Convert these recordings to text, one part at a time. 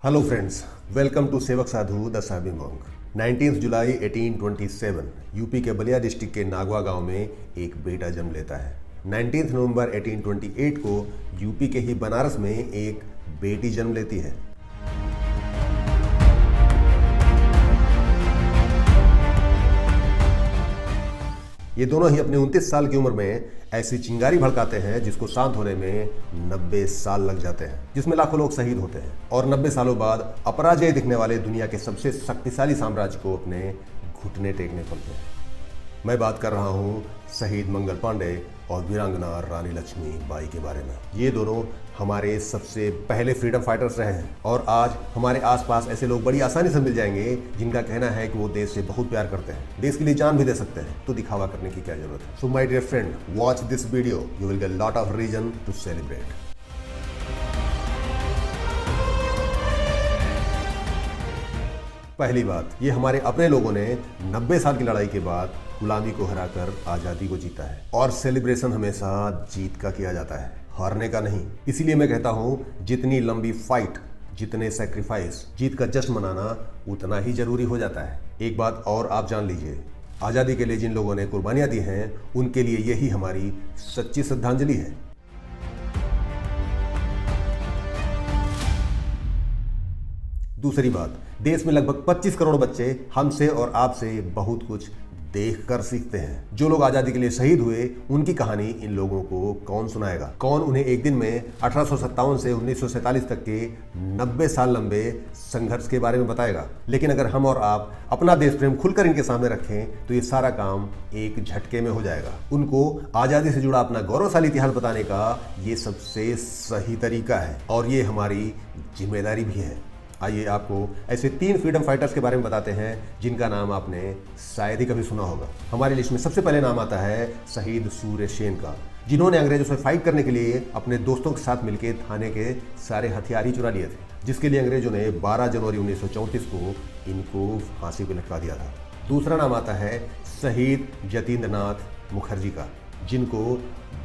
Hello friends, welcome to Sevak Sadhu the साबी monk. 19 जुलाई 1827 UP के बलिया डिस्ट्रिक्ट के नागवा गांव में एक बेटा जन्म लेता है। 19 नवंबर 1828 को यूपी के ही बनारस में एक बेटी जन्म लेती है। ये दोनों ही अपने 29 साल की उम्र में ऐसी चिंगारी भड़काते हैं जिसको शांत होने में 90 साल लग जाते हैं, जिसमें लाखों लोग शहीद होते हैं और 90 सालों बाद अपराजय दिखने वाले दुनिया के सबसे शक्तिशाली साम्राज्य को अपने घुटने टेकने पड़ते हैं। मैं बात कर रहा हूँ शहीद मंगल पांडे और वीरांगना रानी लक्ष्मी बाई के बारे में। ये दोनों हमारे सबसे पहले फ्रीडम फाइटर्स रहे हैं और आज हमारे आसपास ऐसे लोग बड़ी आसानी से मिल जाएंगे जिनका कहना है कि वो देश से बहुत प्यार करते हैं, देश के लिए जान भी दे सकते हैं, तो दिखावा करने की क्या जरूरत है। So my dear friend, watch this video, you will get lot of reason to celebrate. पहली बात, ये हमारे अपने लोगों ने 90 साल की लड़ाई के बाद गुलामी को हराकर आज़ादी को जीता है और सेलिब्रेशन हमेशा जीत का किया जाता है, हारने का नहीं। इसीलिए मैं कहता हूँ जितनी लंबी फाइट, जितने सैक्रिफाइस, जीत का जश्न मनाना उतना ही जरूरी हो जाता है। एक बात और आप जान लीजिए, आज़ादी के लिए जिन लोगों ने कुर्बानियाँ दी हैं उनके लिए यही हमारी सच्ची श्रद्धांजलि है। दूसरी बात, देश में लगभग 25 करोड़ बच्चे हमसे और आपसे बहुत कुछ देख कर सीखते हैं। जो लोग आज़ादी के लिए शहीद हुए उनकी कहानी इन लोगों को कौन सुनाएगा? कौन उन्हें एक दिन में 1857 से 1947 तक के 90 साल लंबे संघर्ष के बारे में बताएगा? लेकिन अगर हम और आप अपना देश प्रेम खुलकर इनके सामने रखें तो ये सारा काम एक झटके में हो जाएगा। उनको आज़ादी से जुड़ा अपना गौरवशाली इतिहास बताने का ये सबसे सही तरीका है और ये हमारी जिम्मेदारी भी है। आइए आपको ऐसे 3 फ्रीडम फाइटर्स के बारे में बताते हैं जिनका नाम आपने शायद ही कभी सुना होगा। हमारी लिस्ट में सबसे पहले नाम आता है शहीद सूर्य सेन का, जिन्होंने अंग्रेजों से फाइट करने के लिए अपने दोस्तों के साथ मिलकर थाने के सारे हथियार ही चुरा लिए थे, जिसके लिए अंग्रेजों ने 12 जनवरी 1934 को इनको फांसी पर लटका दिया था। दूसरा नाम आता है शहीद जतीन्द्रनाथ मुखर्जी का, जिनको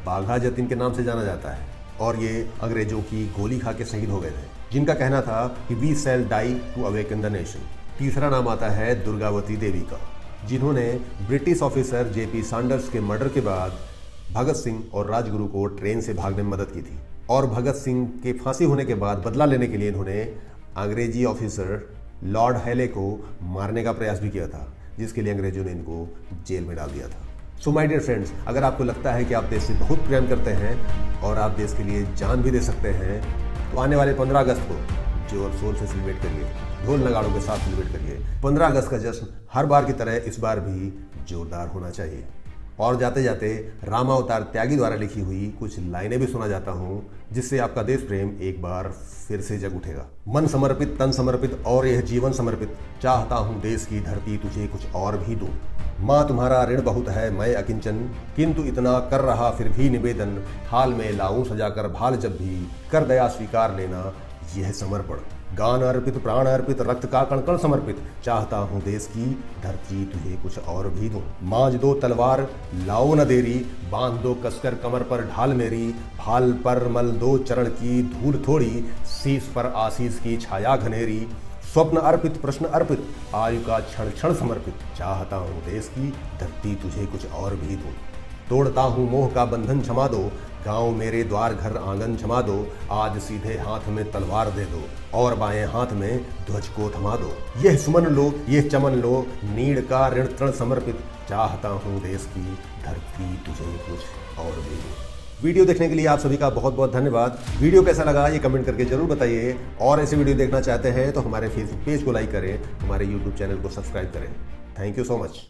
बाघा जतीन के नाम से जाना जाता है और ये अंग्रेजों की गोली खा के शहीद हो गए थे, जिनका कहना था कि we shall die to awaken the nation. तीसरा नाम आता है दुर्गावती देवी का, जिन्होंने ब्रिटिश ऑफिसर जेपी सैंडर्स के मर्डर के बाद भगत सिंह और राजगुरु को ट्रेन से भागने में मदद की थी और भगत सिंह के फांसी होने के बाद बदला लेने के लिए इन्होंने अंग्रेजी ऑफिसर लॉर्ड हैले को मारने का प्रयास भी किया था, जिसके लिए अंग्रेजों ने इनको जेल में डाल दिया था। सो माय डियर फ्रेंड्स, अगर आपको लगता है कि आप देश से बहुत प्रेम करते हैं और आप देश के लिए जान भी दे सकते हैं तो आने वाले 15 अगस्त को जोर शोर से सेलिब्रेट करिए, ढोल नगाड़ों के साथ सेलिब्रेट करिए। 15 अगस्त का जश्न हर बार की तरह इस बार भी जोरदार होना चाहिए। और जाते जाते रामावतार त्यागी द्वारा लिखी हुई कुछ लाइनें भी सुना जाता हूँ, जिससे आपका देश प्रेम एक बार फिर से जग उठेगा। मन समर्पित, तन समर्पित और यह जीवन समर्पित, चाहता हूँ देश की धरती तुझे कुछ और भी दूँ। माँ तुम्हारा ऋण बहुत है मैं अकिंचन, किंतु इतना कर रहा फिर भी निवेदन, थाल में लाऊं सजाकर भाल जब भी, कर दया स्वीकार लेना यह समर्पण। गान अर्पित, प्राण अर्पित, रक्त का कण कण समर्पित, चाहता हूँ देश की धरती तुझे कुछ और भी दूं। मांझ दो तलवार लाओ न देरी, बांध दो कसकर कमर पर ढाल मेरी, भाल पर मल दो चरण की धूल थोड़ी, शीश पर आशीष की छाया घनेरी। स्वप्न अर्पित, प्रश्न अर्पित, आयु का क्षण क्षण समर्पित, चाहता हूँ देश की धरती तुझे कुछ और भी दूं। तोड़ता हूँ मोह का बंधन क्षमा दो, गांव मेरे द्वार घर आंगन क्षमा दो, आज सीधे हाथ में तलवार दे दो और बाएं हाथ में ध्वज को थमा दो। यह सुमन लो, यह चमन लो, नीड़ का ऋण तृण समर्पित, चाहता हूँ देश की धरती तुझे कुछ और भी दूं। वीडियो देखने के लिए आप सभी का बहुत बहुत धन्यवाद। वीडियो कैसा लगा ये कमेंट करके जरूर बताइए और ऐसे वीडियो देखना चाहते हैं तो हमारे फेसबुक पेज को लाइक करें, हमारे यूट्यूब चैनल को सब्सक्राइब करें। Thank you so much.